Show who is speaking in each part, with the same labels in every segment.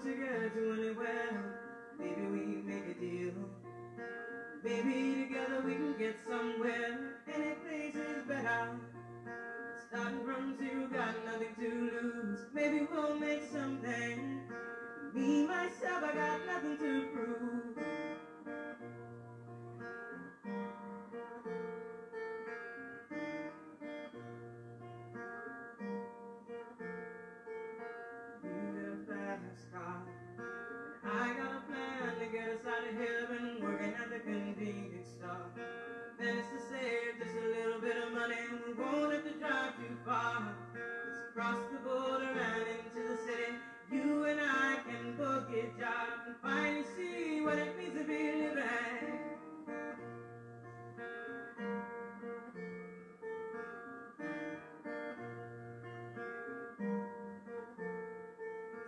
Speaker 1: together to anywhere. Maybe we make a deal. Maybe together we can get somewhere. Any place is better. Starting from zero, got nothing to lose. Maybe we'll make something. Me, myself, I got nothing to prove. I got a plan to get us out of heaven, working at the convenience store. Managed to save just a little bit of money, we won't have to drive too far. Let's cross the border and into the city. You and I can book a job and finally see what it means to be living.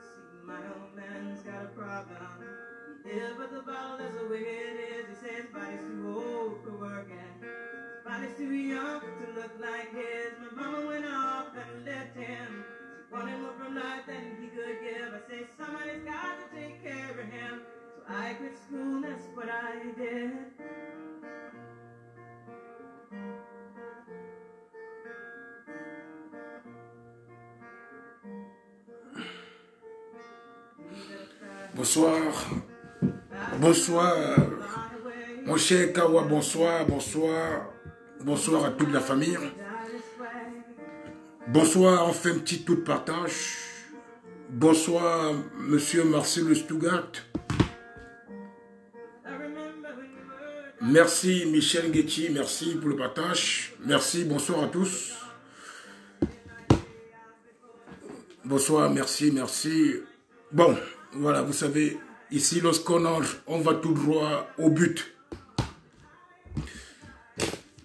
Speaker 1: See, my old man's got a problem. He lives with the bottle, that's the way it is. He says his body's too old for working. His body's too young to look like his. My mama went off and left him. She wanted more from life than he could give. I say somebody's got to take care of him. So I quit school, that's what I did.
Speaker 2: Bonsoir, bonsoir, mon cher Kawa, bonsoir, bonsoir, bonsoir à toute la famille. Bonsoir, on fait un petit tour de partage. Bonsoir, monsieur Marcel Stuttgart. Merci Michel Guetti, merci pour le partage. Merci, bonsoir à tous. Bonsoir, merci, merci. Bon, voilà, vous savez, ici, lorsqu'on entre, on va tout droit au but.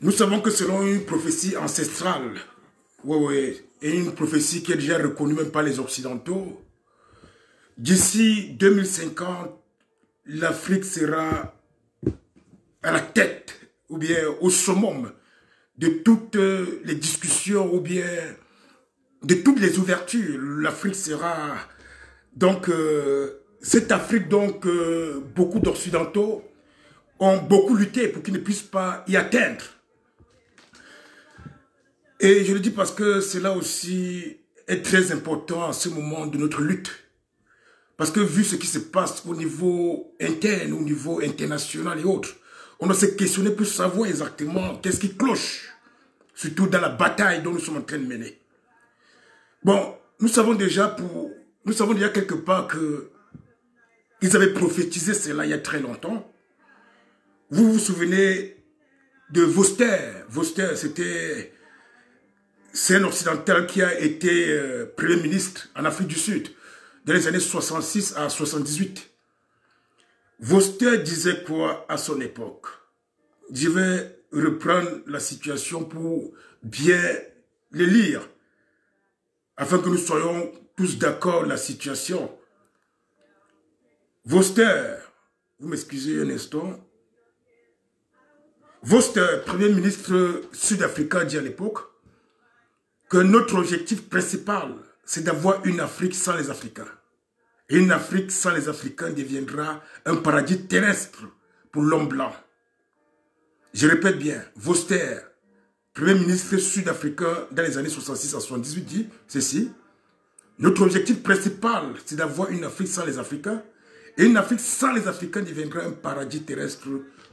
Speaker 2: Nous savons que selon une prophétie ancestrale, et une prophétie qui est déjà reconnue même par les Occidentaux, d'ici 2050, l'Afrique sera à la tête, ou bien au summum de toutes les discussions, ou bien de toutes les ouvertures. L'Afrique sera... Donc, cette Afrique, donc, beaucoup d'Occidentaux ont beaucoup lutté pour qu'ils ne puissent pas y atteindre. Et je le dis parce que cela aussi est très important à ce moment de notre lutte. Parce que vu ce qui se passe au niveau interne, au niveau international et autres, on doit se questionner pour savoir exactement qu'est-ce qui cloche, surtout dans la bataille dont nous sommes en train de mener. Bon, nous savons déjà quelque part que ils avaient prophétisé cela il y a très longtemps. Vous vous souvenez de Vorster. Vorster, c'est un occidental qui a été Premier ministre en Afrique du Sud dans les années 66 à 78. Vorster disait quoi à son époque? Je vais reprendre la situation pour bien les lire, afin que nous soyons tous d'accord la situation. Vorster, vous m'excusez un instant. Vorster, Premier ministre sud-africain, dit à l'époque que notre objectif principal, c'est d'avoir une Afrique sans les Africains. Et une Afrique sans les Africains deviendra un paradis terrestre pour l'homme blanc. Je répète bien, Vorster, Premier ministre sud-africain dans les années 66 à 78, dit ceci. Notre objectif principal, c'est d'avoir une Afrique sans les Africains. Et une Afrique sans les Africains deviendra un paradis terrestre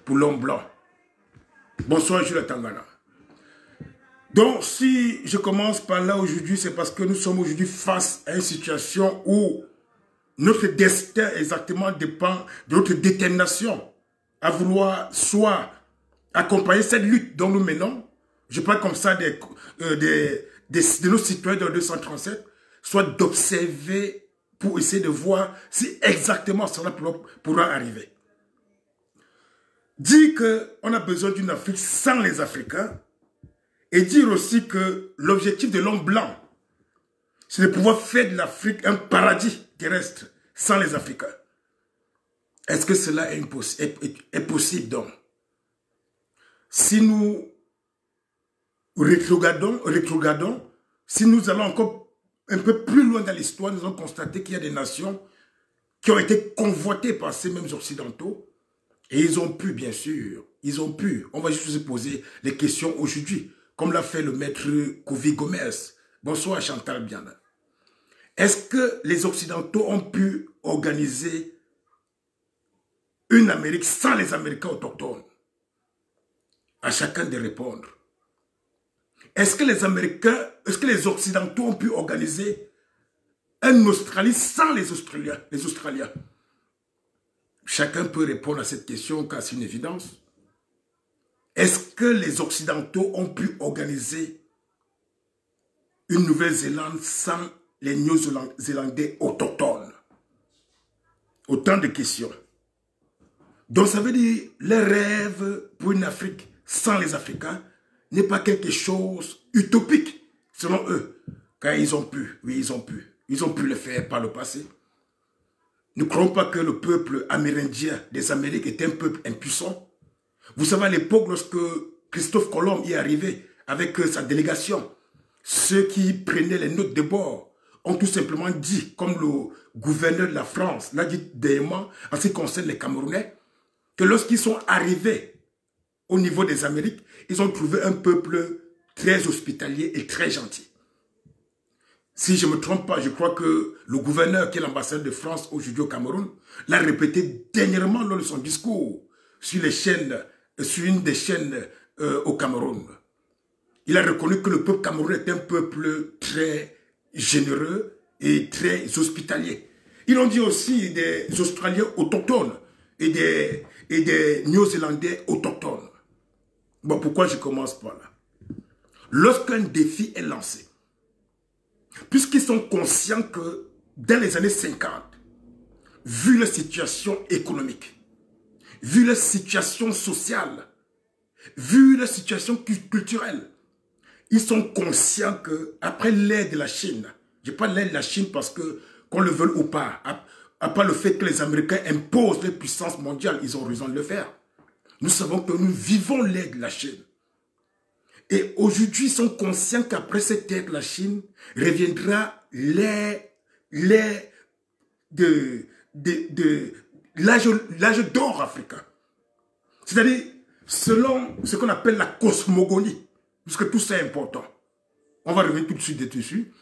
Speaker 2: pour l'homme blanc. Bonsoir, Jules Tangana. Donc, si je commence par là aujourd'hui, c'est parce que nous sommes aujourd'hui face à une situation où notre destin exactement dépend de notre détermination à vouloir soit accompagner cette lutte dont nous menons, je parle comme ça de nos citoyens de 237, soit d'observer pour essayer de voir si exactement cela pourra arriver. Dire qu'on a besoin d'une Afrique sans les Africains et dire aussi que l'objectif de l'homme blanc, c'est de pouvoir faire de l'Afrique un paradis terrestre sans les Africains. Est-ce que cela est possible donc? Si nous rétrogradons, si nous allons encore un peu plus loin dans l'histoire, nous allons constater qu'il y a des nations qui ont été convoités par ces mêmes Occidentaux. Et ils ont pu, bien sûr, on va juste se poser les questions aujourd'hui, comme l'a fait le maître Kofi Gomez. Bonsoir Chantal Biana. Est-ce que les Occidentaux ont pu organiser une Amérique sans les Américains autochtones? À chacun de répondre. Est-ce que les Occidentaux ont pu organiser une Australie sans les Australiens? Chacun peut répondre à cette question car c'est une évidence. Est-ce que les Occidentaux ont pu organiser une Nouvelle-Zélande sans les Néo-Zélandais autochtones? Autant de questions. Donc ça veut dire, les rêves pour une Afrique sans les Africains n'est pas quelque chose utopique, selon eux. Car ils ont pu, oui, ils ont pu. Ils ont pu le faire par le passé. Ne croyons pas que le peuple amérindien des Amériques est un peuple impuissant. Vous savez, à l'époque, lorsque Christophe Colomb y est arrivé avec sa délégation, ceux qui prenaient les notes de bord ont tout simplement dit, comme le gouverneur de la France l'a dit dernièrement en ce qui concerne les Camerounais, que lorsqu'ils sont arrivés au niveau des Amériques, ils ont trouvé un peuple très hospitalier et très gentil. Si je ne me trompe pas, je crois que le gouverneur qui est l'ambassadeur de France aujourd'hui au Cameroun l'a répété dernièrement lors de son discours sur une des chaînes au Cameroun. Il a reconnu que le peuple camerounais est un peuple très généreux et très hospitalier. Ils ont dit aussi des Australiens autochtones et des Néo-Zélandais autochtones. Bon, pourquoi je commence par là? Lorsqu'un défi est lancé, puisqu'ils sont conscients que dans les années 50, vu la situation économique, vu la situation sociale, vu la situation culturelle, ils sont conscients qu'après l'ère de la Chine, je parle de l'ère de la Chine parce que, qu'on le veuille ou pas, à part le fait que les Américains imposent les puissances mondiales, ils ont raison de le faire. Nous savons que nous vivons l'ère de la Chine. Et aujourd'hui, ils sont conscients qu'après cette ère de la Chine, reviendra l'âge d'or africain. C'est-à-dire, selon ce qu'on appelle la cosmogonie, puisque tout ça est important. On va revenir tout de suite dessus.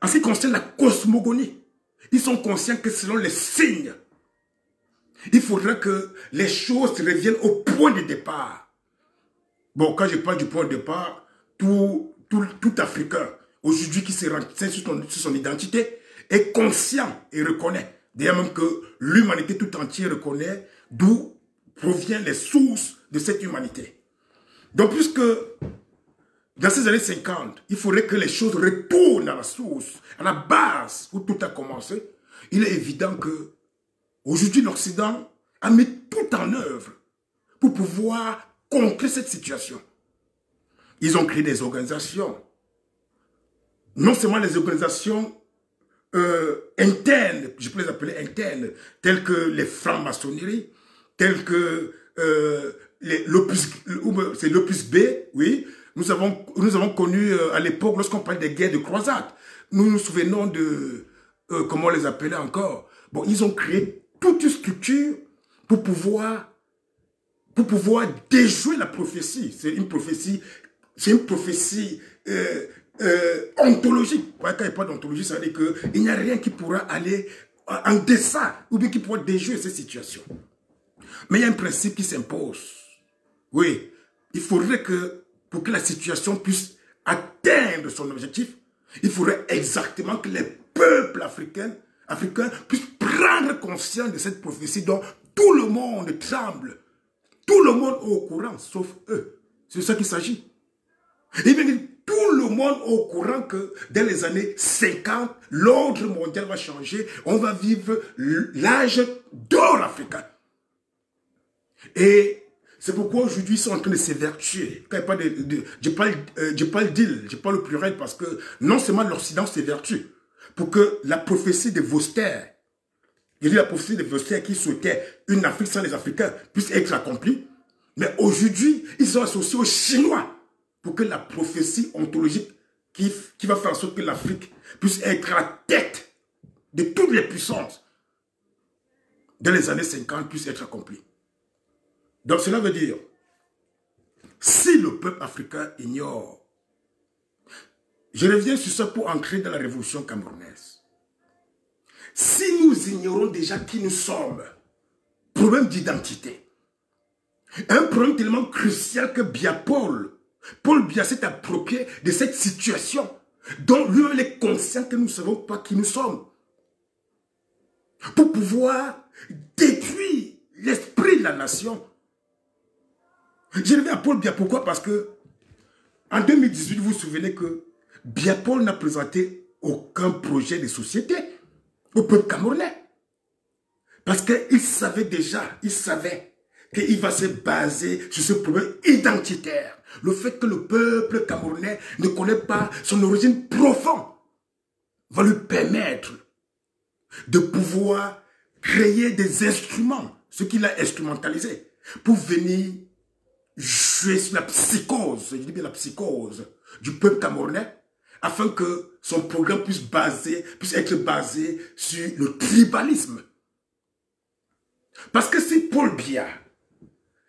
Speaker 2: En ce qui concerne la cosmogonie, ils sont conscients que selon les signes, il faudra que les choses reviennent au point de départ. Bon, quand je parle du point de départ, tout Africain, aujourd'hui qui se renseigne sur son identité, est conscient et reconnaît. D'ailleurs même que l'humanité tout entière reconnaît d'où proviennent les sources de cette humanité. Donc puisque dans ces années 50, il faudrait que les choses retournent à la source, à la base où tout a commencé, il est évident que aujourd'hui l'Occident a mis tout en œuvre pour pouvoir contrer cette situation. Ils ont créé des organisations. Non seulement les organisations internes, je peux les appeler internes, telles que les francs-maçonneries, telles que l'Opus B, oui. Nous avons connu à l'époque, lorsqu'on parlait des guerres de croisade, nous nous souvenons de, comment on les appelait encore. Bon, ils ont créé toute une structure pour pouvoir déjouer la prophétie. C'est une prophétie ontologique. Quand il n'y a pas d'ontologie, ça veut dire qu'il n'y a rien qui pourra aller en dessin ou bien qui pourra déjouer cette situation. Mais il y a un principe qui s'impose. Oui, il faudrait que, pour que la situation puisse atteindre son objectif, il faudrait exactement que les peuples africains puissent prendre conscience de cette prophétie dont tout le monde tremble. Tout le monde est au courant, sauf eux. C'est de ça qu'il s'agit. Et bien, tout le monde est au courant que dans les années 50, l'ordre mondial va changer. On va vivre l'âge d'or africain. Et c'est pourquoi aujourd'hui ils sont en train de s'évertuer. Quand je parle d'île, je parle au pluriel parce que non seulement l'Occident s'évertue pour que la prophétie de Vorster, il y a la prophétie de Vorster qui souhaitait une Afrique sans les Africains puisse être accomplie. Mais aujourd'hui, ils sont associés aux Chinois pour que la prophétie ontologique qui va faire en sorte que l'Afrique puisse être à la tête de toutes les puissances dans les années 50 puisse être accompli. Donc cela veut dire, si le peuple africain ignore, je reviens sur ça pour entrer dans la révolution camerounaise. Si nous ignorons déjà qui nous sommes, problème d'identité, un problème tellement crucial que Paul Biya s'est approprié de cette situation dont lui est conscient que nous ne savons pas qui nous sommes, pour pouvoir détruire l'esprit de la nation. Je reviens à Paul Biya, pourquoi? Parce que en 2018, vous vous souvenez que Biya Paul n'a présenté aucun projet de société au peuple camerounais. Parce qu'il savait déjà, qu'il va se baser sur ce problème identitaire. Le fait que le peuple camerounais ne connaît pas son origine profonde va lui permettre de pouvoir créer des instruments, ce qu'il a instrumentalisé, pour venir jouer sur la psychose, je dis bien la psychose du peuple camerounais, afin que son programme puisse être basé sur le tribalisme. Parce que si Paul Biya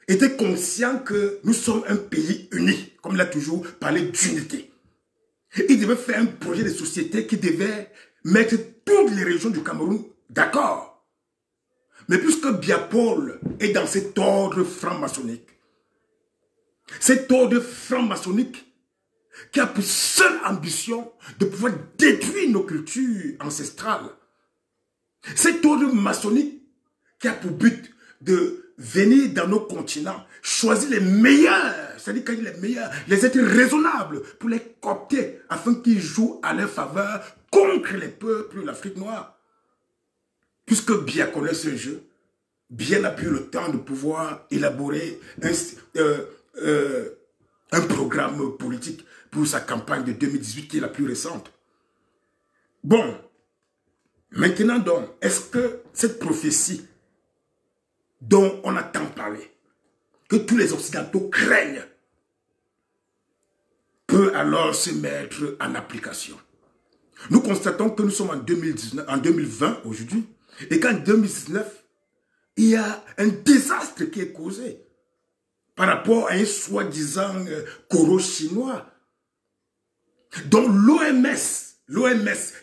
Speaker 2: était conscient que nous sommes un pays uni, comme il a toujours parlé d'unité, il devait faire un projet de société qui devait mettre toutes les régions du Cameroun d'accord. Mais puisque Biya Paul est dans cet ordre franc-maçonnique, cet ordre franc-maçonnique qui a pour seule ambition de pouvoir détruire nos cultures ancestrales, cet ordre maçonnique qui a pour but de venir dans nos continents, choisir les meilleurs, c'est-à-dire quand il est meilleur, les êtres raisonnables pour les coopter afin qu'ils jouent à leur faveur contre les peuples de l'Afrique noire. Puisque Biya connaît ce jeu, Biya n'a plus le temps de pouvoir élaborer un programme politique pour sa campagne de 2018 qui est la plus récente. Bon, maintenant donc, est-ce que cette prophétie dont on a tant parlé, que tous les Occidentaux craignent, peut alors se mettre en application? Nous constatons que nous sommes en 2020 aujourd'hui, et qu'en 2019, il y a un désastre qui est causé par rapport à un soi-disant coro chinois, dont l'OMS,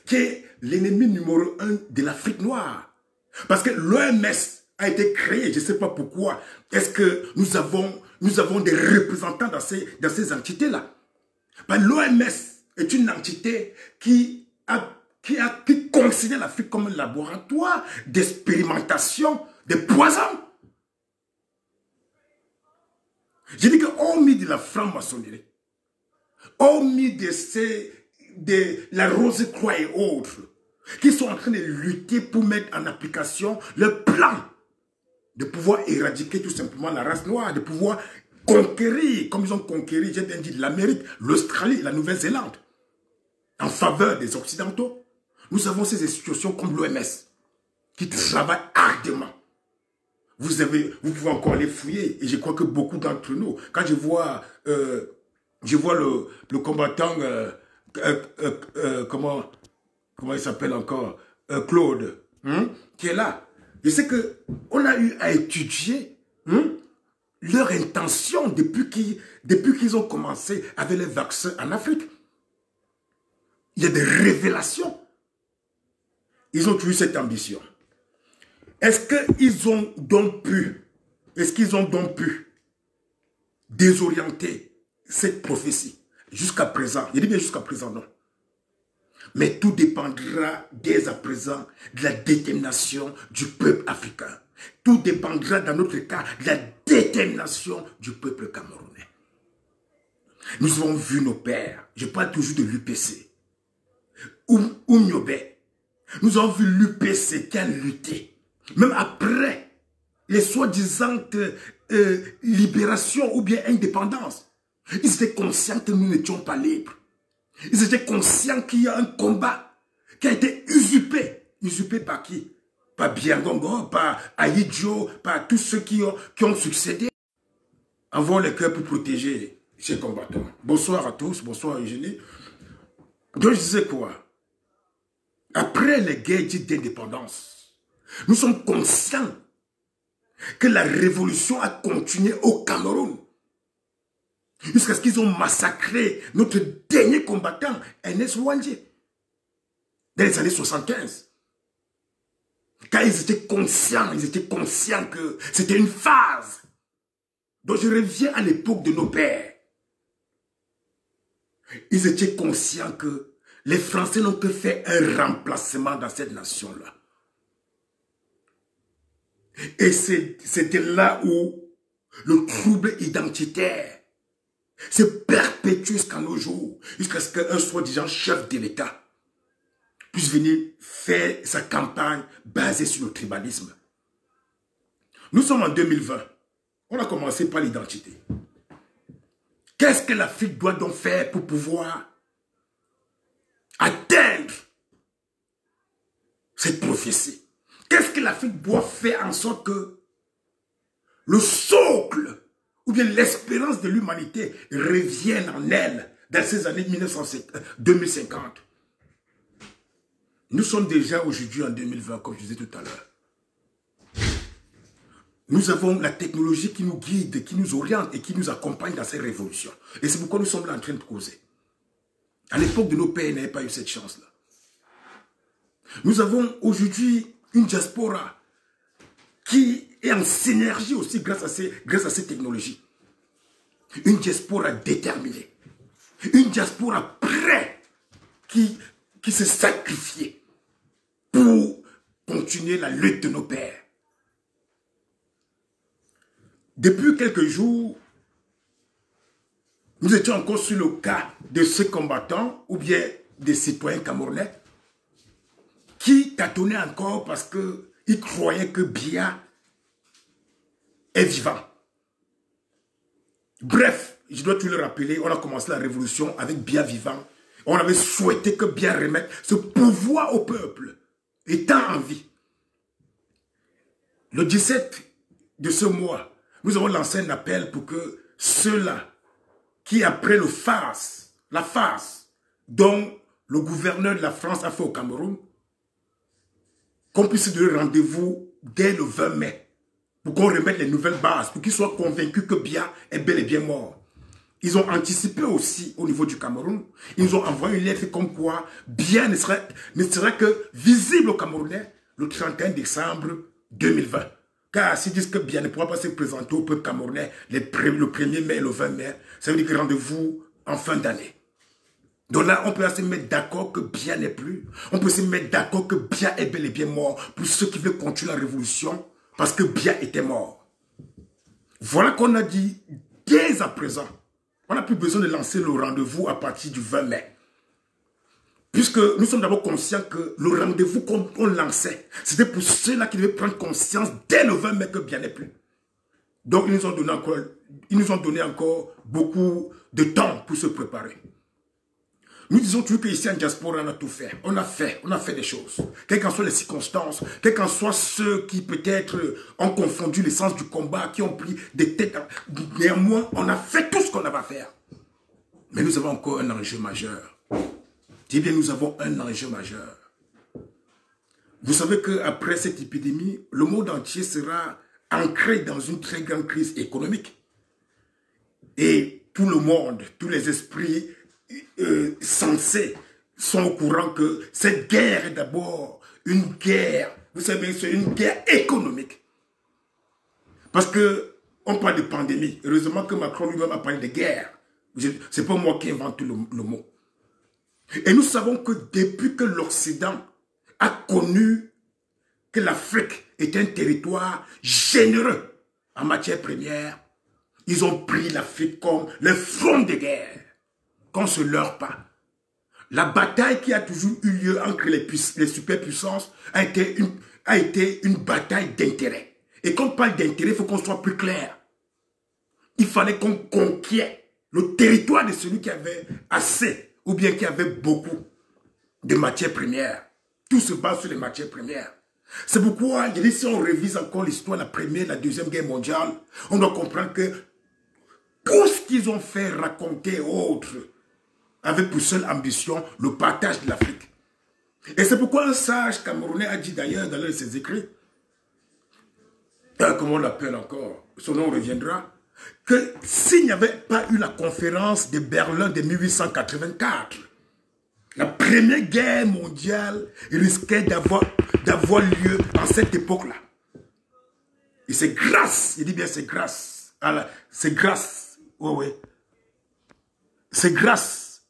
Speaker 2: qui est l'ennemi numéro 1 de l'Afrique noire. Parce que l'OMS a été créé, je ne sais pas pourquoi, est-ce que nous avons des représentants dans ces entités-là. L'OMS est une entité qui considère l'Afrique comme un laboratoire d'expérimentation des poisons. Je dis que hormis de la franc-maçonnerie, hormis de la Rose-Croix et autres, qui sont en train de lutter pour mettre en application leur plan de pouvoir éradiquer tout simplement la race noire, de pouvoir conquérir, comme ils ont conquéri, j'ai bien dit, l'Amérique, l'Australie, la Nouvelle-Zélande, en faveur des Occidentaux. Nous avons ces institutions comme l'OMS, qui travaillent ardemment. Vous pouvez encore les fouiller, et je crois que beaucoup d'entre nous, quand je vois le combattant, comment il s'appelle encore, Claude, qui est là, je sais qu'on a eu à étudier leur intention depuis qu'ils ont commencé avec les vaccins en Afrique. Il y a des révélations. Ils ont eu cette ambition. Est-ce qu'ils ont donc pu désorienter cette prophétie jusqu'à présent? Je dis bien jusqu'à présent, non. Mais tout dépendra dès à présent de la détermination du peuple africain. Tout dépendra dans notre cas de la détermination du peuple camerounais. Nous avons vu nos pères, je parle toujours de l'UPC, ou Nyobé. Nous avons vu l'UPC qui a lutté. Même après les soi-disant libérations ou bien indépendance, ils étaient conscients que nous n'étions pas libres. Ils étaient conscients qu'il y a un combat qui a été usurpé. Usurpé par qui? Par Biangongo, par Aïdjo, par tous ceux qui ont succédé. Avons le cœur pour protéger ces combattants. Bonsoir à tous, bonsoir Eugénie. Donc je disais quoi? Après les guerres dites d'indépendance, nous sommes conscients que la révolution a continué au Cameroun. Jusqu'à ce qu'ils ont massacré notre dernier combattant, Ernest Ouandjé, dans les années 75. Car ils étaient conscients que c'était une phase. Donc je reviens à l'époque de nos pères. Ils étaient conscients que les Français n'ont que fait un remplacement dans cette nation-là. Et c'était là où le trouble identitaire se perpétue jusqu'à nos jours, jusqu'à ce qu'un soi-disant chef de l'État puisse venir faire sa campagne basée sur le tribalisme. Nous sommes en 2020. On a commencé par l'identité. Qu'est-ce que l'Afrique doit donc faire pour pouvoir atteindre cette prophétie? Qu'est-ce que l'Afrique doit faire en sorte que le socle ou bien l'espérance de l'humanité revienne en elle dans ces années 2050? Nous sommes déjà aujourd'hui en 2020, comme je disais tout à l'heure. Nous avons la technologie qui nous guide, qui nous oriente et qui nous accompagne dans ces révolutions. Et c'est pourquoi nous sommes là en train de causer. À l'époque de nos pères, ils n'avaient pas eu cette chance-là. Nous avons aujourd'hui une diaspora qui est en synergie aussi grâce à ces technologies. Une diaspora déterminée. Une diaspora prête qui s'est sacrifiée pour continuer la lutte de nos pères. Depuis quelques jours, nous étions encore sur le cas de ces combattants ou bien des citoyens camerounais qui tâtonnaient encore parce qu'ils croyaient que Biya est vivant. Bref, je dois tout le rappeler, on a commencé la révolution avec Biya vivant. On avait souhaité que Biya remette ce pouvoir au peuple, étant en vie. Le 17 de ce mois, nous avons lancé un appel pour que ceux-là qui, après la farce dont le gouverneur de la France a fait au Cameroun, qu'on puisse donner rendez-vous dès le 20 mai, pour qu'on remette les nouvelles bases, pour qu'ils soient convaincus que Biya est bel et bien mort. Ils ont anticipé aussi au niveau du Cameroun. Ils ont envoyé une lettre comme quoi Biya ne sera que visible au Camerounais le 31 décembre 2020. Car s'ils disent que Biya ne pourra pas se présenter au peuple camerounais le 1er mai et le 20 mai, ça veut dire que rendez-vous en fin d'année. Donc là, on peut se mettre d'accord que Biya n'est plus. On peut se mettre d'accord que Biya est bel et bien mort pour ceux qui veulent continuer la révolution parce que Biya était mort. Voilà qu'on a dit dès à présent. On n'a plus besoin de lancer le rendez-vous à partir du 20 mai. Puisque nous sommes d'abord conscients que le rendez-vous qu'on lançait, c'était pour ceux-là qui devaient prendre conscience dès le 20 mai que Biya n'est plus. Donc ils nous ont donné encore beaucoup de temps pour se préparer. Nous disons toujours qu'ici en diaspora, on a tout fait. On a fait des choses. Quelles qu'en soient les circonstances, quels qu'en soient ceux qui peut-être ont confondu l'essence du combat, qui ont pris des têtes. Néanmoins, on a fait tout ce qu'on avait à faire. Mais nous avons encore un enjeu majeur. Eh bien, nous avons un enjeu majeur. Vous savez qu'après cette épidémie, le monde entier sera ancré dans une très grande crise économique. Et tout le monde, tous les esprits sensés sont au courant que cette guerre est d'abord une guerre, vous savez, c'est une guerre économique. Parce que on parle de pandémie. Heureusement que Macron lui-même a parlé de guerre. C'est pas moi qui invente le mot. Et nous savons que depuis que l'Occident a connu que l'Afrique est un territoire généreux en matière première, ils ont pris l'Afrique comme le front de guerre. Qu'on ne se leurre pas. La bataille qui a toujours eu lieu entre les superpuissances a été une bataille d'intérêt. Et quand on parle d'intérêt, il faut qu'on soit plus clair. Il fallait qu'on conquiert le territoire de celui qui avait assez ou bien qui avait beaucoup de matières premières. Tout se base sur les matières premières. C'est pourquoi, je dis, si on révise encore l'histoire de la Première et la Deuxième Guerre mondiale, on doit comprendre que tout ce qu'ils ont fait raconter autres avait pour seule ambition le partage de l'Afrique. Et c'est pourquoi un sage camerounais a dit d'ailleurs dans l'un de ses écrits, comment on l'appelle encore, son nom reviendra, que s'il n'y avait pas eu la conférence de Berlin de 1884, la première guerre mondiale risquait d'avoir lieu en cette époque-là. Et c'est grâce, il dit bien c'est grâce, c'est grâce, oui, oui, c'est grâce,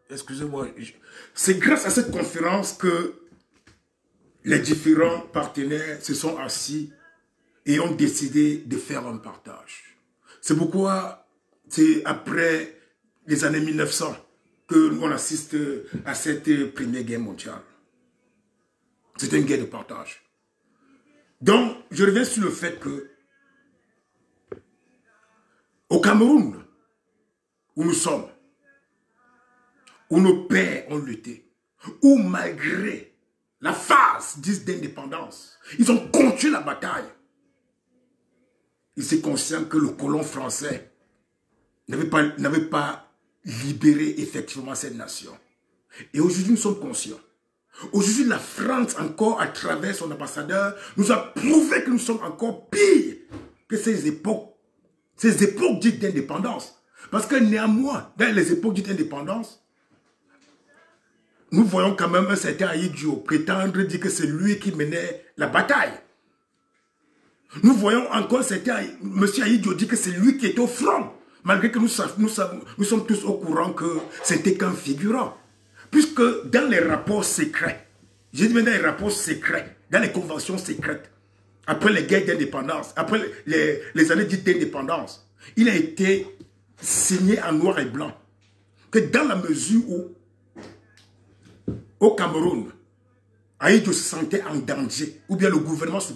Speaker 2: excusez-moi, c'est grâce à cette conférence que les différents partenaires se sont assis et ont décidé de faire un partage. C'est pourquoi c'est après les années 1900 que l'on assiste à cette première guerre mondiale. C'est une guerre de partage. Donc, je reviens sur le fait que au Cameroun, où nous sommes, où nos pères ont lutté, où malgré la phase dite d'indépendance, ils ont continué la bataille. Ils sont conscients que le colon français n'avait pas libéré effectivement cette nation. Et aujourd'hui, nous sommes conscients. Aujourd'hui, la France, encore à travers son ambassadeur, nous a prouvé que nous sommes encore pires que ces époques dites d'indépendance. Parce que néanmoins, dans les époques dites d'indépendance, nous voyons quand même un certain Ahidjo prétendre dire que c'est lui qui menait la bataille. Nous voyons encore certains, M. Ahidjo dit que c'est lui qui était au front, malgré que nous sommes tous au courant que c'était qu'un figurant. Puisque dans les rapports secrets, j'ai dit dans les rapports secrets, dans les conventions secrètes, après les guerres d'indépendance, après les années dites d'indépendance, il a été signé en noir et blanc que dans la mesure où, au Cameroun, Ahidjo se sentait en danger, ou bien le gouvernement se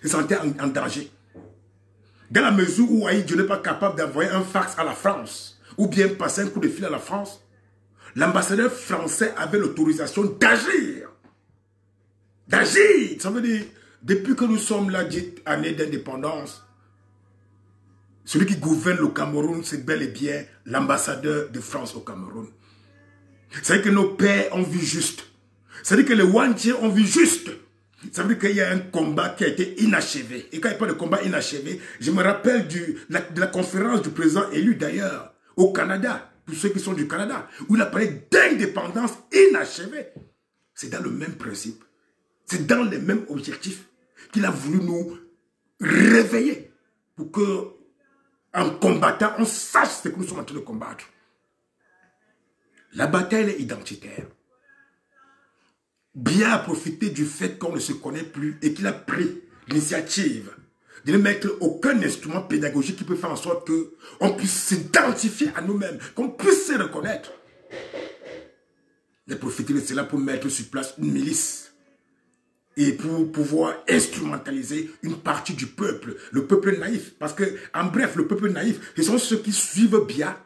Speaker 2: sentait en danger. Dans la mesure où Ahidjo n'est pas capable d'envoyer un fax à la France, ou bien passer un coup de fil à la France, l'ambassadeur français avait l'autorisation d'agir. D'agir, ça veut dire, depuis que nous sommes là, dite année d'indépendance, celui qui gouverne le Cameroun, c'est bel et bien l'ambassadeur de France au Cameroun. C'est-à-dire que nos pères ont vu juste. C'est-à-dire que les Wantiers ont vu juste. Ça veut dire qu'il y a un combat qui a été inachevé. Et quand il n'y a pas de combat inachevé, je me rappelle de la conférence du président élu d'ailleurs au Canada, pour ceux qui sont du Canada, où il a parlé d'indépendance inachevée. C'est dans le même principe. C'est dans les mêmes objectifs qu'il a voulu nous réveiller pour que, en combattant, on sache ce que nous sommes en train de combattre. La bataille est identitaire. Bien a profité du fait qu'on ne se connaît plus et qu'il a pris l'initiative de ne mettre aucun instrument pédagogique qui peut faire en sorte qu'on puisse s'identifier à nous-mêmes, qu'on puisse se reconnaître. Il a profité de cela pour mettre sur place une milice et pour pouvoir instrumentaliser une partie du peuple, le peuple naïf. Parce que, en bref, le peuple naïf, ce sont ceux qui suivent Biya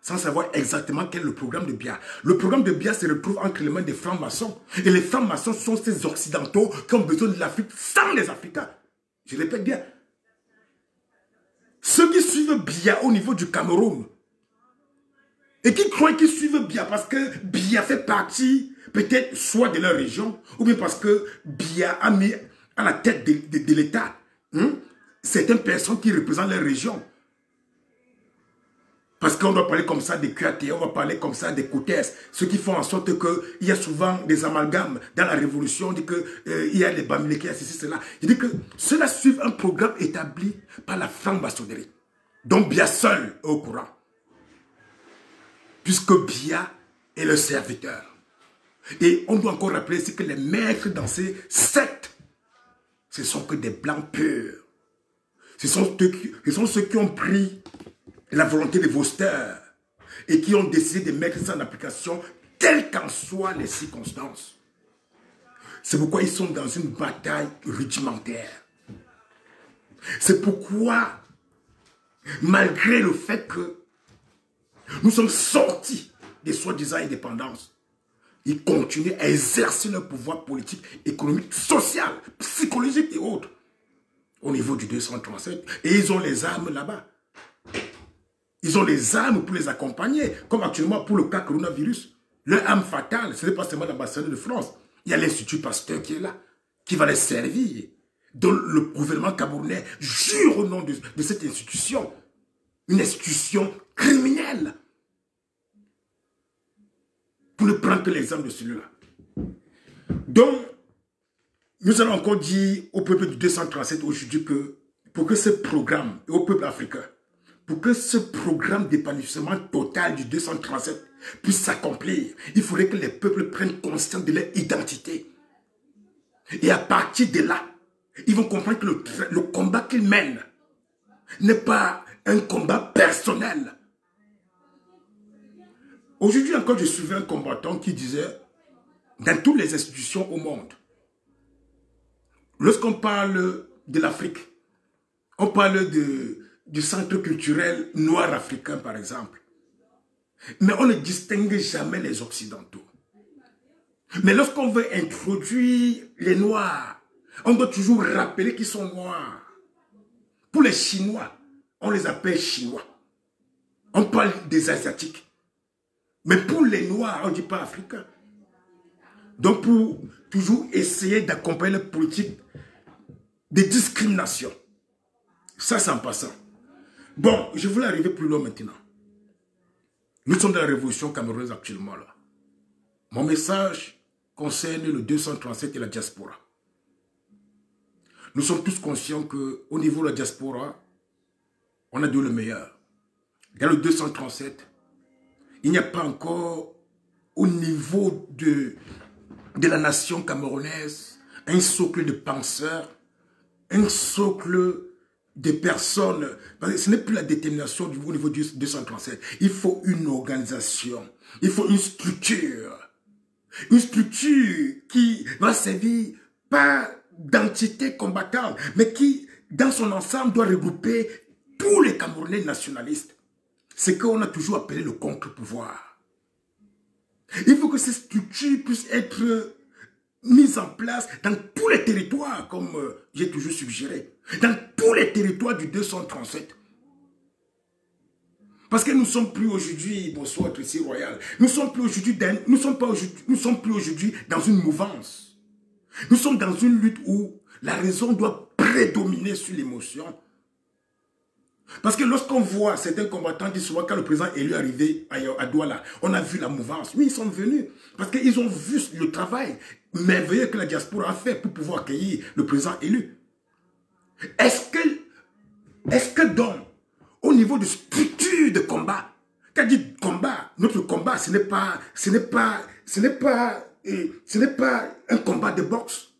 Speaker 2: sans savoir exactement quel est le programme de Biya. Le programme de Biya se retrouve entre les mains des francs-maçons. Et les francs-maçons sont ces occidentaux qui ont besoin de l'Afrique sans les Africains. Je répète bien. Ceux qui suivent Biya au niveau du Cameroun et qui croient qu'ils suivent Biya parce que Biya fait partie peut-être soit de leur région ou bien parce que Biya a mis à la tête de l'État certaines personnes qui représentent leur région. Parce qu'on doit parler comme ça des QAT, on va parler comme ça des Coutès, ceux qui font en sorte qu'il y a souvent des amalgames dans la révolution, on dit qu'il y a les Bamileke, ceci, cela. Il dit que cela suit un programme établi par la franc-maçonnerie. Donc Biya seul est au courant. Puisque Biya est le serviteur. Et on doit encore rappeler que les maîtres dans ces sectes, ce sont que des blancs purs. Ce sont ceux qui ont pris la volonté de Vorster et qui ont décidé de mettre ça en application, quelles qu'en soient les circonstances. C'est pourquoi ils sont dans une bataille rudimentaire. C'est pourquoi, malgré le fait que nous sommes sortis des soi-disant indépendances, ils continuent à exercer leur pouvoir politique, économique, social, psychologique et autres au niveau du 237. Et ils ont les armes là-bas. Ils ont les armes pour les accompagner, comme actuellement pour le cas coronavirus. Leur arme fatale, ce n'est pas seulement l'ambassadeur de France. Il y a l'Institut Pasteur qui est là, qui va les servir dont le gouvernement camerounais jure au nom de cette institution. Une institution criminelle. Pour ne prendre que l'exemple de celui-là. Donc, nous allons encore dire au peuple du 237 aujourd'hui que pour que ce programme, et au peuple africain, pour que ce programme d'épanouissement total du 237 puisse s'accomplir, il faudrait que les peuples prennent conscience de leur identité. Et à partir de là, ils vont comprendre que le combat qu'ils mènent n'est pas un combat personnel. Aujourd'hui encore, je suivais un combattant qui disait, dans toutes les institutions au monde, lorsqu'on parle de l'Afrique, on parle du centre culturel noir africain, par exemple. Mais on ne distingue jamais les Occidentaux. Mais lorsqu'on veut introduire les Noirs, on doit toujours rappeler qu'ils sont noirs. Pour les Chinois, on les appelle Chinois. On parle des Asiatiques. Mais pour les Noirs, on ne dit pas Africains. Donc pour toujours essayer d'accompagner la politique de discrimination. Ça, c'est en passant. Bon, je voulais arriver plus loin maintenant. Nous sommes dans la révolution camerounaise actuellement là. Mon message concerne le 237 et la diaspora. Nous sommes tous conscients qu'au niveau de la diaspora, on a de le meilleur. Dans le 237, il n'y a pas encore au niveau de la nation camerounaise un socle de penseurs, un socle de personnes. Parce que ce n'est plus la détermination au niveau du 237. Il faut une organisation, il faut une structure qui va servir pas d'entité combattante, mais qui, dans son ensemble, doit regrouper tous les Camerounais nationalistes. C'est qu'on a toujours appelé le contre-pouvoir. Il faut que ces structures puissent être mises en place dans tous les territoires, comme j'ai toujours suggéré. Dans tous les territoires du 237. Parce que nous ne sommes plus aujourd'hui, bonsoir Tracy Royal, nous ne sommes plus aujourd'hui dans une mouvance. Nous sommes dans une lutte où la raison doit prédominer sur l'émotion. Parce que lorsqu'on voit certains combattants dire souvent quand le président élu est arrivé à Douala, on a vu la mouvance. Oui, ils sont venus parce qu'ils ont vu le travail merveilleux que la diaspora a fait pour pouvoir accueillir le président élu. Est-ce que donc, au niveau de structure de combat, quand dit combat, notre combat, ce n'est pas un combat de boxe.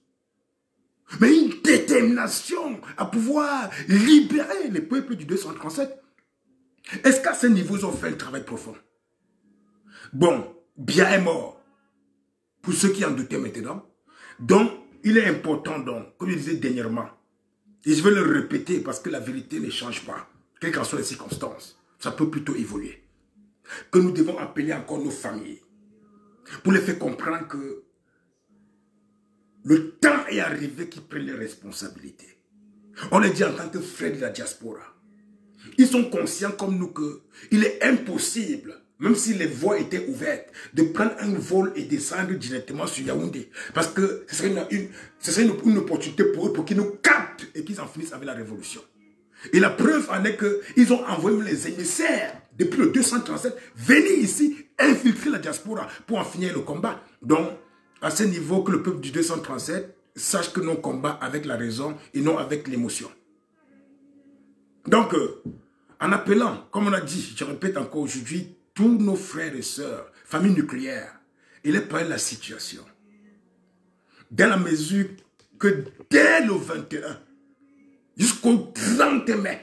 Speaker 2: Mais une détermination à pouvoir libérer les peuples du 237. Est-ce qu'à ce niveau, ils ont fait un travail profond? Bon, bien est mort. Pour ceux qui en doutaient maintenant. Donc, il est important, donc, comme je disais dernièrement, et je vais le répéter parce que la vérité ne change pas, quelles qu'en soient les circonstances, ça peut plutôt évoluer. Que nous devons appeler encore nos familles pour les faire comprendre que le temps est arrivé qu'ils prennent les responsabilités. On les dit en tant que frères de la diaspora. Ils sont conscients comme nous qu'il est impossible, même si les voies étaient ouvertes, de prendre un vol et descendre directement sur Yaoundé. Parce que ce serait une opportunité pour eux, pour qu'ils nous captent et qu'ils en finissent avec la révolution. Et la preuve en est qu'ils ont envoyé les émissaires depuis le 237 venir ici infiltrer la diaspora pour en finir le combat. Donc, à ce niveau que le peuple du 237 sache que nous combattons avec la raison et non avec l'émotion. Donc, en appelant, comme on a dit, je répète encore aujourd'hui, tous nos frères et sœurs, famille nucléaire, il est pas la situation. Dans la mesure que dès le 21, jusqu'au 30 mai,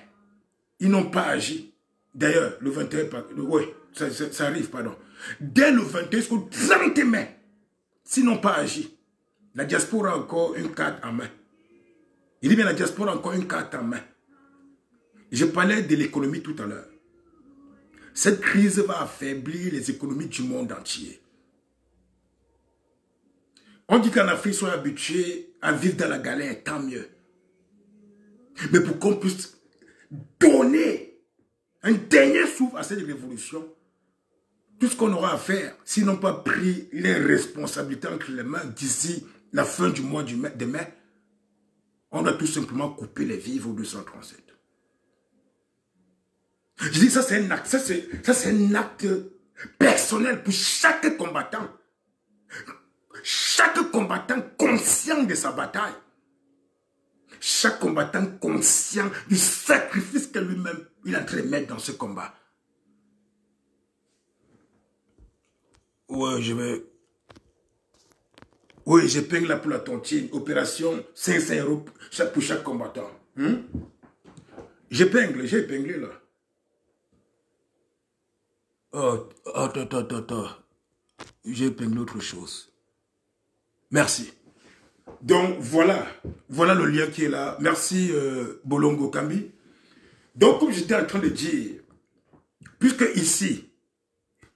Speaker 2: ils n'ont pas agi. D'ailleurs, le 21, oui, ça arrive, pardon. Dès le 21 jusqu'au 30 mai, s'ils n'ont pas agi, la diaspora a encore une carte en main. Il dit bien la diaspora a encore une carte en main. Je parlais de l'économie tout à l'heure. Cette crise va affaiblir les économies du monde entier. On dit qu'en Afrique, ils sont habitués à vivre dans la galère, tant mieux. Mais pour qu'on puisse donner un dernier souffle à cette révolution, tout ce qu'on aura à faire, s'ils n'ont pas pris les responsabilités entre les mains d'ici la fin du mois de mai, On doit tout simplement couper les vivres au 237. Je dis ça c'est un acte, ça c'est un acte personnel pour chaque combattant. Chaque combattant conscient de sa bataille. Chaque combattant conscient du sacrifice que lui-même il est en train de mettre dans ce combat. Ouais, Oui, j'épingle là pour la tontine. Opération 500 € pour chaque combattant. J'ai épinglé là. Oh, attends. J'ai épinglé autre chose. Merci. Donc voilà le lien qui est là. Merci Bolongo Kambi. Donc comme j'étais en train de dire, puisque ici,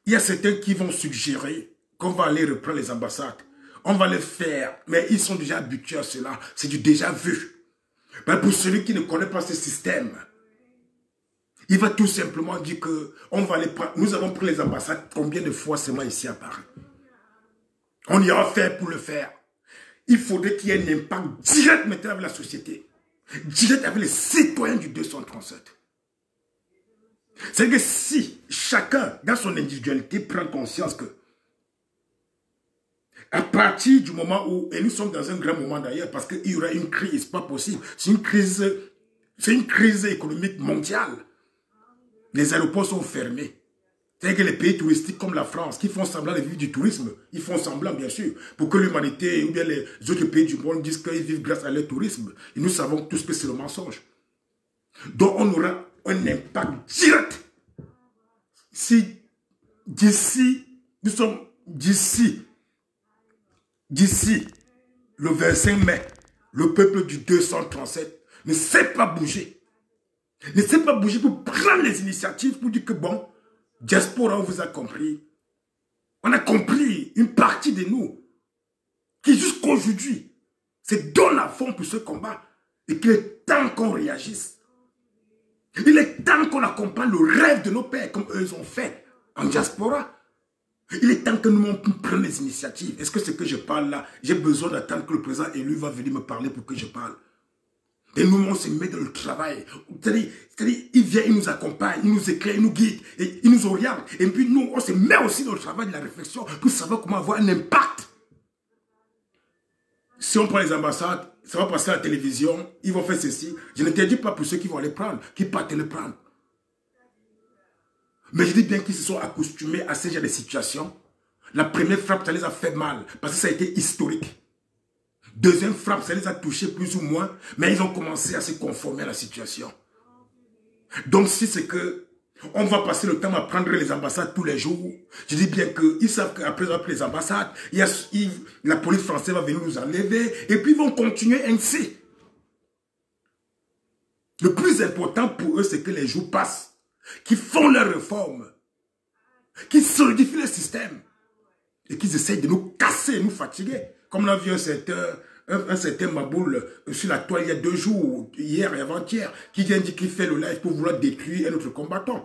Speaker 2: il y a certains qui vont suggérer qu'on va aller reprendre les ambassades. On va les faire, mais ils sont déjà habitués à cela. C'est du déjà vu. Mais pour celui qui ne connaît pas ce système, il va tout simplement dire que on va les prendre. Nous avons pris les ambassades combien de fois seulement ici à Paris. On ira faire pour le faire. Il faudrait qu'il y ait un impact direct maintenant avec la société. Direct avec les citoyens du 237. C'est que si chacun, dans son individualité, prend conscience que à partir du moment où, et nous sommes dans un grand moment d'ailleurs, parce qu'il y aura une crise, pas possible, c'est une crise économique mondiale. Les aéroports sont fermés. C'est-à-dire que les pays touristiques comme la France, qui font semblant de vivre du tourisme, ils font semblant bien sûr, pour que l'humanité ou bien les autres pays du monde disent qu'ils vivent grâce à leur tourisme. Et nous savons tous que c'est le mensonge. Donc on aura un impact direct. Si d'ici le 25 mai, le peuple du 237 ne sait pas bouger. Ne sait pas bouger pour prendre les initiatives pour dire que bon, diaspora, on vous a compris. On a compris une partie de nous qui jusqu'à aujourd'hui se donne à fond pour ce combat et qu'il est temps qu'on réagisse. Il est temps qu'on accompagne le rêve de nos pères comme eux ont fait en diaspora. Il est temps que nous prenions les initiatives. Est-ce que ce que je parle là, j'ai besoin d'attendre que le président élu va venir me parler pour que je parle? Et nous, on se met dans le travail. C'est-à-dire, il vient, il nous accompagne, il nous éclaire, il nous guide, et il nous oriente. Et puis nous, on se met aussi dans le travail de la réflexion pour savoir comment avoir un impact. Si on prend les ambassades, ça va passer à la télévision, ils vont faire ceci. Je n'interdis pas pour ceux qui vont les prendre, qui partent les prendre. Mais je dis bien qu'ils se sont accostumés à ce genre de situation. La première frappe, ça les a fait mal, parce que ça a été historique. Deuxième frappe, ça les a touchés plus ou moins, mais ils ont commencé à se conformer à la situation. Donc si c'est que on va passer le temps à prendre les ambassades tous les jours, je dis bien qu'ils savent qu'après les ambassades, la police française va venir nous enlever, et puis ils vont continuer ainsi. Le plus important pour eux, c'est que les jours passent, qu'ils font leurs réformes, qu'ils solidifient le système, et qu'ils essayent de nous casser, nous fatiguer. Comme on a vu un certain Maboul sur la toile il y a 2 jours, hier et avant-hier, qui vient dire qu'il fait le live pour vouloir détruire un autre combattant.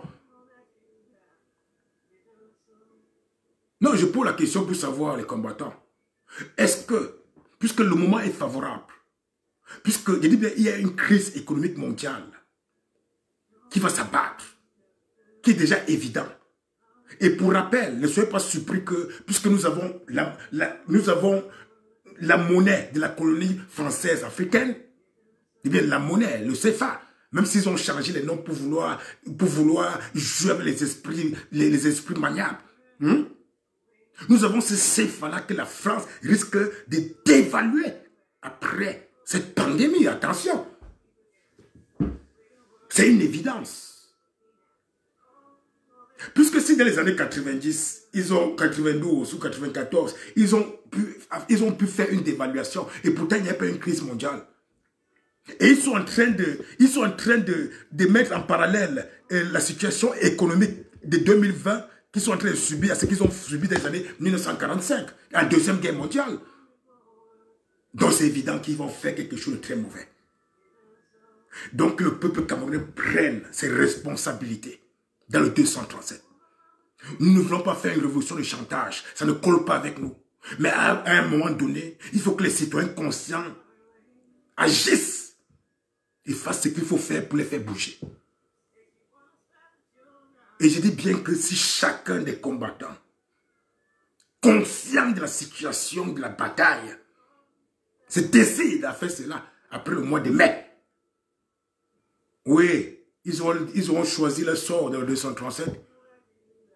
Speaker 2: Non, je pose la question pour savoir les combattants. Est-ce que, puisque le moment est favorable, puisque, je dis bien, il y a une crise économique mondiale qui va s'abattre, qui est déjà évident. Et pour rappel, ne soyez pas surpris que, puisque nous avons la monnaie de la colonie française africaine, eh bien la monnaie, le CFA, même s'ils ont changé les noms pour vouloir jouer avec les esprits maniaques. Nous avons ce CFA-là que la France risque de dévaluer après cette pandémie. Attention. C'est une évidence. Puisque si dans les années 90, 92 ou 94, ils ont pu faire une dévaluation et pourtant il n'y a pas une crise mondiale. Et ils sont en train de mettre en parallèle la situation économique de 2020 qu'ils sont en train de subir à ce qu'ils ont subi dans les années 1945, la Deuxième Guerre mondiale. Donc c'est évident qu'ils vont faire quelque chose de très mauvais. Donc le peuple camerounais prenne ses responsabilités dans le 237. Nous ne voulons pas faire une révolution de chantage. Ça ne colle pas avec nous. Mais à un moment donné, il faut que les citoyens conscients agissent. et fassent ce qu'il faut faire pour les faire bouger. Et je dis bien que si chacun des combattants, conscient de la situation, de la bataille, se décide à faire cela après le mois de mai, oui, ils auront choisi le sort de 237.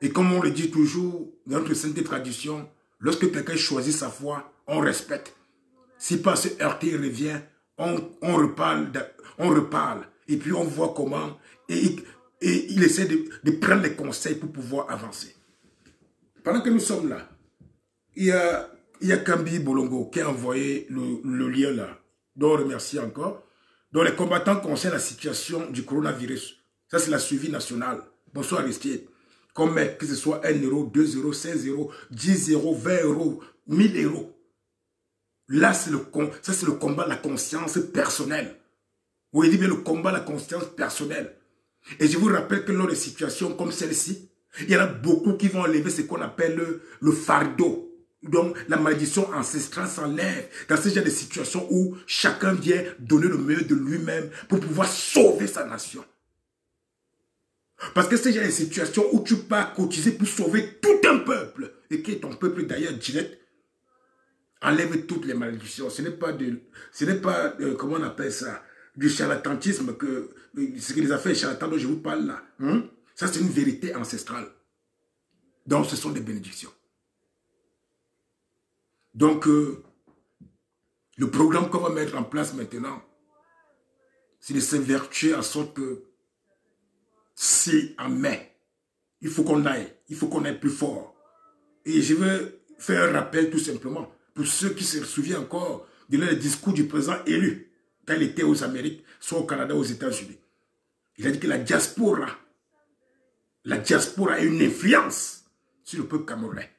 Speaker 2: Et comme on le dit toujours dans notre sainte tradition, lorsque quelqu'un choisit sa foi, on respecte. S'il pas se heurter, il revient, on reparle. Et puis on voit comment. Et il essaie de prendre les conseils pour pouvoir avancer. Pendant que nous sommes là, il y a Kambi Bolongo qui a envoyé le lien là, dont on remercie encore, dont les combattants concernent la situation du coronavirus. Ça, c'est la suivi nationale. Bonsoir Aristide. Comme que ce soit 1 euro, 2 euros, 16 euros, 10 euros, 20 euros, 1000 euros. Là, ça c'est le combat de la conscience personnelle. Vous voyez bien le combat de la conscience personnelle. Et je vous rappelle que dans des situations comme celle-ci, il y en a beaucoup qui vont enlever ce qu'on appelle le fardeau. Donc, la malédiction ancestrale s'enlève dans ce genre de situations où chacun vient donner le meilleur de lui-même pour pouvoir sauver sa nation. Parce que c'est genre de situations où tu pars cotiser pour sauver tout un peuple, et qui est ton peuple d'ailleurs direct, enlève toutes les malédictions. Ce n'est pas, comment on appelle ça, du charlatanisme, ce que les affaires charlatans dont je vous parle là. Ça, c'est une vérité ancestrale. Donc, ce sont des bénédictions. Donc, le programme qu'on va mettre en place maintenant, c'est de s'évertuer en sorte que si en mai, il faut qu'on aille plus fort. Et je veux faire un rappel tout simplement, pour ceux qui se souviennent encore de le discours du président élu, quand il était aux Amériques, soit au Canada, aux États-Unis. Il a dit que la diaspora a une influence sur le peuple camerounais.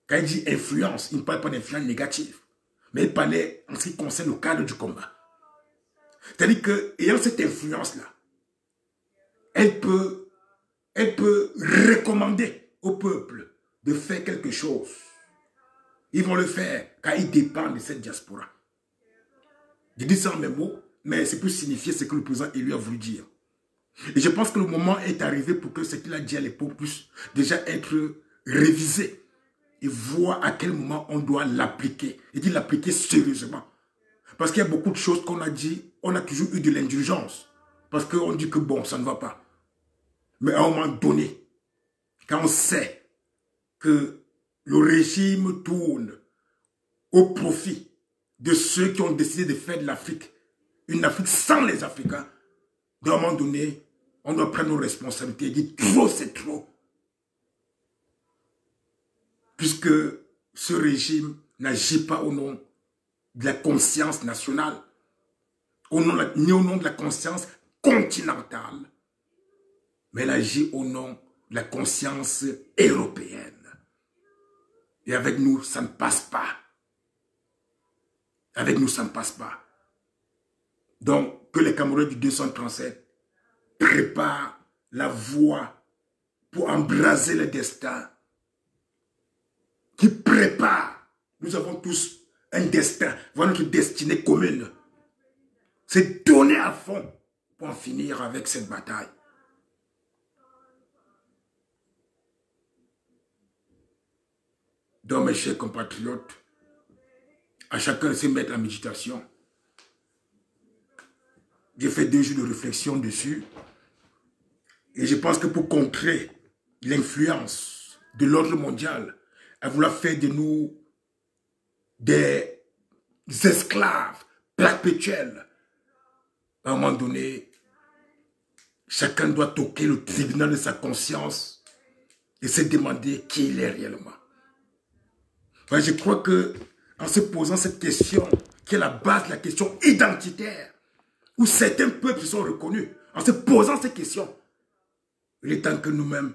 Speaker 2: Quand il dit influence, il ne parle pas d'influence négative, mais il parlait en ce qui concerne le cadre du combat. C'est-à-dire qu'ayant cette influence-là, elle peut recommander au peuple de faire quelque chose. Ils vont le faire car ils dépendent de cette diaspora. Je dis ça en mes mots, mais c'est pour signifier ce que le président élu a voulu dire. Et je pense que le moment est arrivé pour que ce qu'il a dit à l'époque puisse déjà être révisé et voir à quel moment on doit l'appliquer. Et dit l'appliquer sérieusement. Parce qu'il y a beaucoup de choses qu'on a dit, on a toujours eu de l'indulgence. Parce qu'on dit que bon, ça ne va pas. Mais à un moment donné, quand on sait que le régime tourne au profit de ceux qui ont décidé de faire de l'Afrique une Afrique sans les Africains, à un moment donné, on doit prendre nos responsabilités et dire trop, c'est trop. Puisque ce régime n'agit pas au nom de la conscience nationale, ni au nom de la conscience continentale, mais elle agit au nom de la conscience européenne. Et avec nous, ça ne passe pas. Avec nous, ça ne passe pas. Donc, que les Camerounais du 237 préparent la voie pour embraser le destin. Qui préparent. Nous avons tous un destin. Voilà notre destinée commune. C'est donner à fond pour en finir avec cette bataille. Donc, mes chers compatriotes, à chacun de se mettre en méditation. J'ai fait 2 jours de réflexion dessus. Et je pense que pour contrer l'influence de l'ordre mondial, à vouloir faire de nous des esclaves perpétuels, à un moment donné, chacun doit toquer le tribunal de sa conscience et se demander qui il est réellement. Enfin, je crois que en se posant cette question, qui est la base de la question identitaire, où certains peuples se sont reconnus, en se posant ces questions, il est temps que nous-mêmes,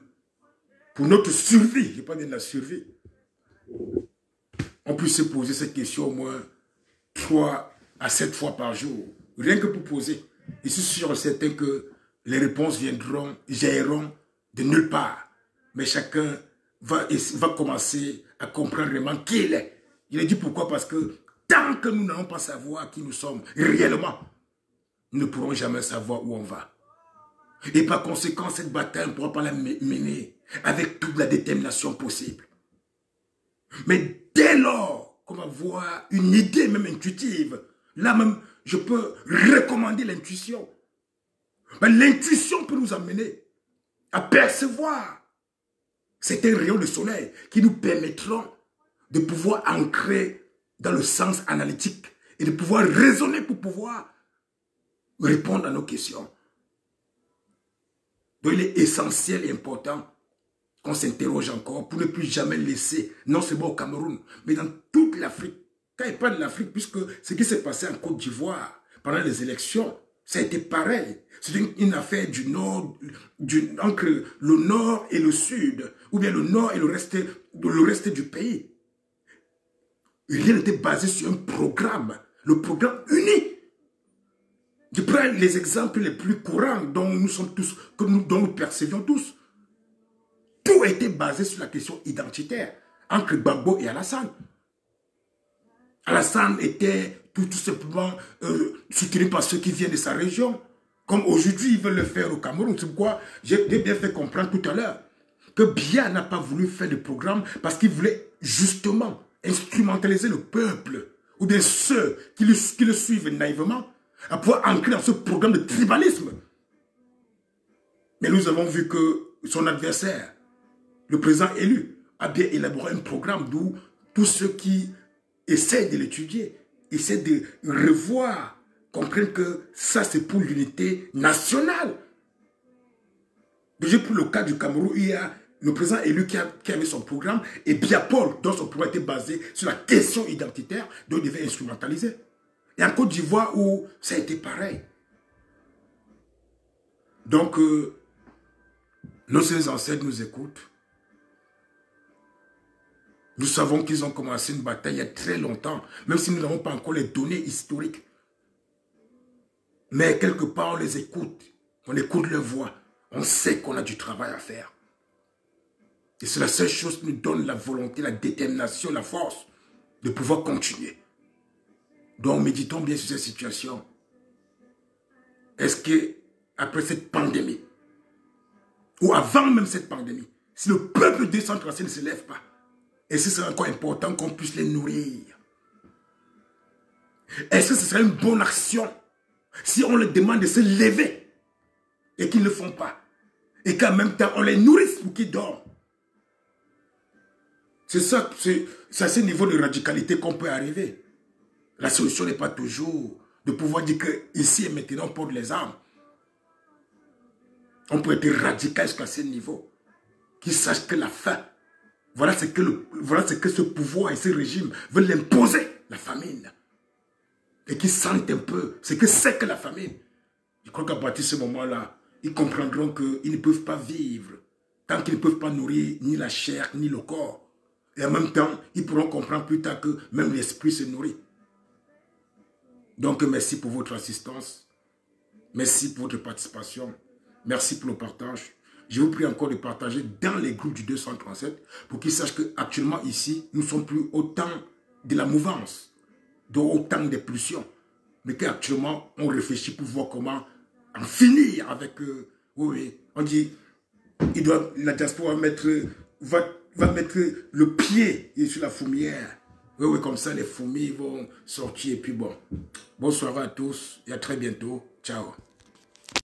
Speaker 2: pour notre survie, je ne vais pas dire la survie, on puisse se poser cette question au moins 3 à 7 fois par jour. Rien que pour poser. Et je suis sûr et certain que les réponses jailliront de nulle part. Mais chacun va commencer à comprendre vraiment qui il est. Il a dit pourquoi? Parce que tant que nous n'allons pas savoir qui nous sommes réellement, nous ne pourrons jamais savoir où on va. Et par conséquent, cette bataille, on ne pourra pas la mener avec toute la détermination possible. Mais dès lors qu'on va voir une idée même intuitive, là même, je peux recommander l'intuition. L'intuition peut nous amener à percevoir certains rayons de soleil qui nous permettront de pouvoir ancrer dans le sens analytique et de pouvoir raisonner pour pouvoir répondre à nos questions. Donc il est essentiel et important qu'on s'interroge encore pour ne plus jamais laisser, non seulement au Cameroun, mais dans toute l'Afrique. Quand il parle de l'Afrique, puisque ce qui s'est passé en Côte d'Ivoire pendant les élections, ça a été pareil. C'est une affaire du nord, entre le nord et le sud, ou bien le nord et le reste du pays. Rien n'était basé sur un programme, le programme uni. Je prends les exemples les plus courants dont nous sommes tous, dont nous percevions tous. Tout était basé sur la question identitaire entre Gbagbo et Alassane. Alassane était tout simplement soutenu par ceux qui viennent de sa région. Comme aujourd'hui, ils veulent le faire au Cameroun. C'est pourquoi j'ai bien fait comprendre tout à l'heure que Biya n'a pas voulu faire de programme parce qu'il voulait justement instrumentaliser le peuple ou bien ceux qui le suivent naïvement à pouvoir ancrer dans ce programme de tribalisme. Mais nous avons vu que son adversaire, le président élu, a bien élaboré un programme d'où tous ceux qui essaient de l'étudier, essaient de revoir, comprennent que ça c'est pour l'unité nationale. Déjà pour le cas du Cameroun, il y a le président élu qui avait son programme et Biya Paul, dont son programme était basé sur la question identitaire, dont il devait instrumentaliser. Et en Côte d'Ivoire où ça a été pareil. Donc, nos ancêtres nous écoutent. Nous savons qu'ils ont commencé une bataille il y a très longtemps, même si nous n'avons pas encore les données historiques. Mais quelque part, on les écoute. On écoute leur voix. On sait qu'on a du travail à faire. Et c'est la seule chose qui nous donne la volonté, la détermination, la force de pouvoir continuer. Donc, méditons bien sur cette situation. Est-ce que, après cette pandémie, ou avant même cette pandémie, si le peuple décentralisé ne se lève pas, est-ce que c'est encore important qu'on puisse les nourrir? Est-ce que ce serait une bonne action si on leur demande de se lever et qu'ils ne le font pas? Et qu'en même temps, on les nourrisse pour qu'ils dorment? C'est ça, c'est à ce niveau de radicalité qu'on peut arriver. La solution n'est pas toujours de pouvoir dire que ici et maintenant, on porte les armes. On peut être radical jusqu'à ce niveau. Qu'ils sachent que la faim, voilà ce que ce pouvoir et ce régime veulent imposer, la famine. Et qu'ils sentent un peu ce que c'est que la famine. Je crois qu'à partir de ce moment-là, ils comprendront qu'ils ne peuvent pas vivre tant qu'ils ne peuvent pas nourrir ni la chair ni le corps. Et en même temps, ils pourront comprendre plus tard que même l'esprit se nourrit. Donc, merci pour votre assistance. Merci pour votre participation. Merci pour le partage. Je vous prie encore de partager dans les groupes du 237 pour qu'ils sachent qu'actuellement ici, nous ne sommes plus au temps de la mouvance, au temps des pulsions, mais qu'actuellement, on réfléchit pour voir comment en finir avec... oui, on dit, la diaspora va mettre le pied sur la fourmière. Oui, comme ça, les fourmis vont sortir. Et puis bon, bonsoir à tous et à très bientôt. Ciao.